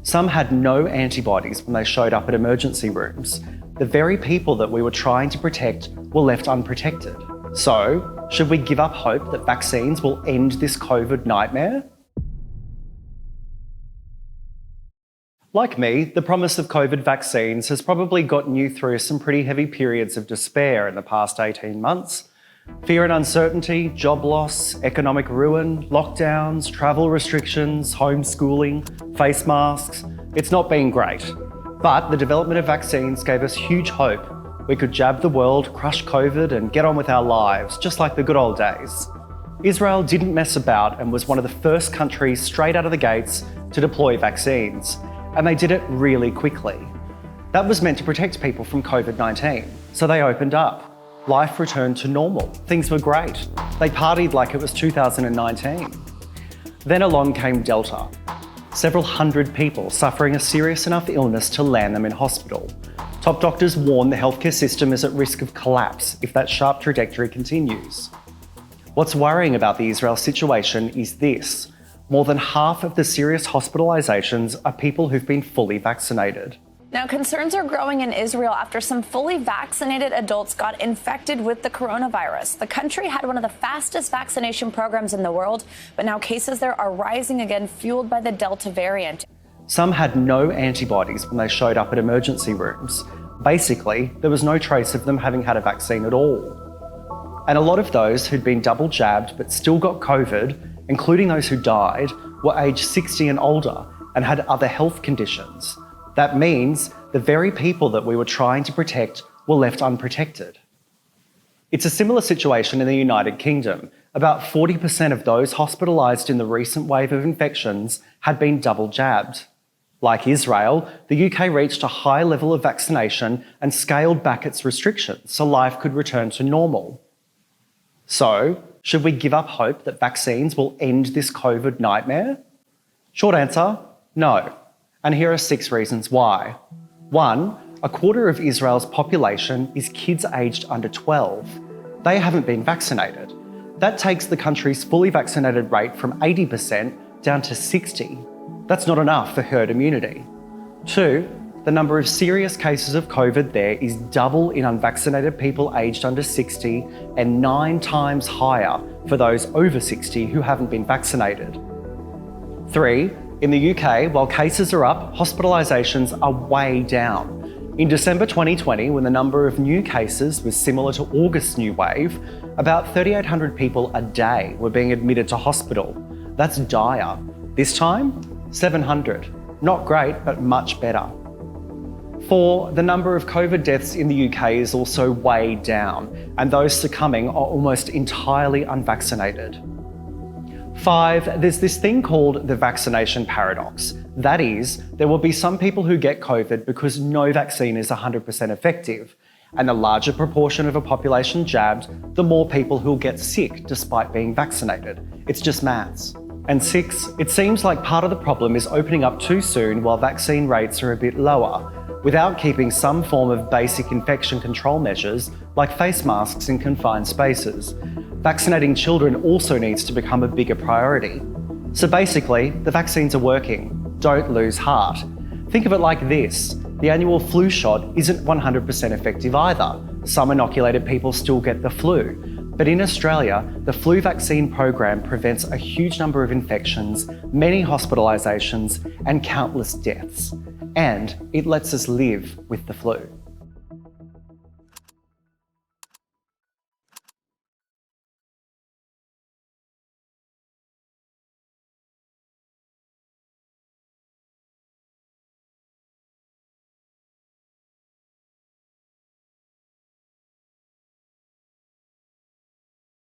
Some had no antibodies when they showed up at emergency rooms. The very people that we were trying to protect were left unprotected. So, should we give up hope that vaccines will end this COVID nightmare? Like me, the promise of COVID vaccines has probably gotten you through some pretty heavy periods of despair in the past 18 months. Fear and uncertainty, job loss, economic ruin, lockdowns, travel restrictions, homeschooling, face masks. It's not been great. But the development of vaccines gave us huge hope. We could jab the world, crush COVID and get on with our lives, just like the good old days. Israel didn't mess about and was one of the first countries straight out of the gates to deploy vaccines. And they did it really quickly. That was meant to protect people from COVID-19. So they opened up. Life returned to normal. Things were great. They partied like it was 2019. Then along came Delta. Several hundred people suffering a serious enough illness to land them in hospital. Top doctors warn the healthcare system is at risk of collapse if that sharp trajectory continues. What's worrying about the Israel situation is this. More than half of the serious hospitalizations are people who've been fully vaccinated. Now, concerns are growing in Israel after some fully vaccinated adults got infected with the coronavirus. The country had one of the fastest vaccination programs in the world, but now cases there are rising again, fueled by the Delta variant. Some had no antibodies when they showed up at emergency rooms. Basically, there was no trace of them having had a vaccine at all. And a lot of those who'd been double jabbed but still got COVID, including those who died, were aged 60 and older and had other health conditions. That means the very people that we were trying to protect were left unprotected. It's a similar situation in the United Kingdom. About 40% of those hospitalised in the recent wave of infections had been double jabbed. Like Israel, the UK reached a high level of vaccination and scaled back its restrictions so life could return to normal. So, should we give up hope that vaccines will end this COVID nightmare? Short answer, no. And here are 6 reasons why. 1, a quarter of Israel's population is kids aged under 12. They haven't been vaccinated. That takes the country's fully vaccinated rate from 80% down to 60%. That's not enough for herd immunity. 2, the number of serious cases of COVID there is double in unvaccinated people aged under 60 and 9 times higher for those over 60 who haven't been vaccinated. 3, in the UK, while cases are up, hospitalisations are way down. In December 2020, when the number of new cases was similar to August's new wave, about 3,800 people a day were being admitted to hospital. That's dire. This time, 700. Not great, but much better. 4, the number of COVID deaths in the UK is also way down, and those succumbing are almost entirely unvaccinated. 5, there's this thing called the vaccination paradox. That is, there will be some people who get COVID because no vaccine is 100% effective. And the larger proportion of a population jabbed, the more people who'll get sick despite being vaccinated. It's just maths. And 6, it seems like part of the problem is opening up too soon while vaccine rates are a bit lower, without keeping some form of basic infection control measures like face masks in confined spaces. Vaccinating children also needs to become a bigger priority. So basically, the vaccines are working. Don't lose heart. Think of it like this. The annual flu shot isn't 100% effective either. Some inoculated people still get the flu. But in Australia, the flu vaccine program prevents a huge number of infections, many hospitalisations, and countless deaths. And it lets us live with the flu.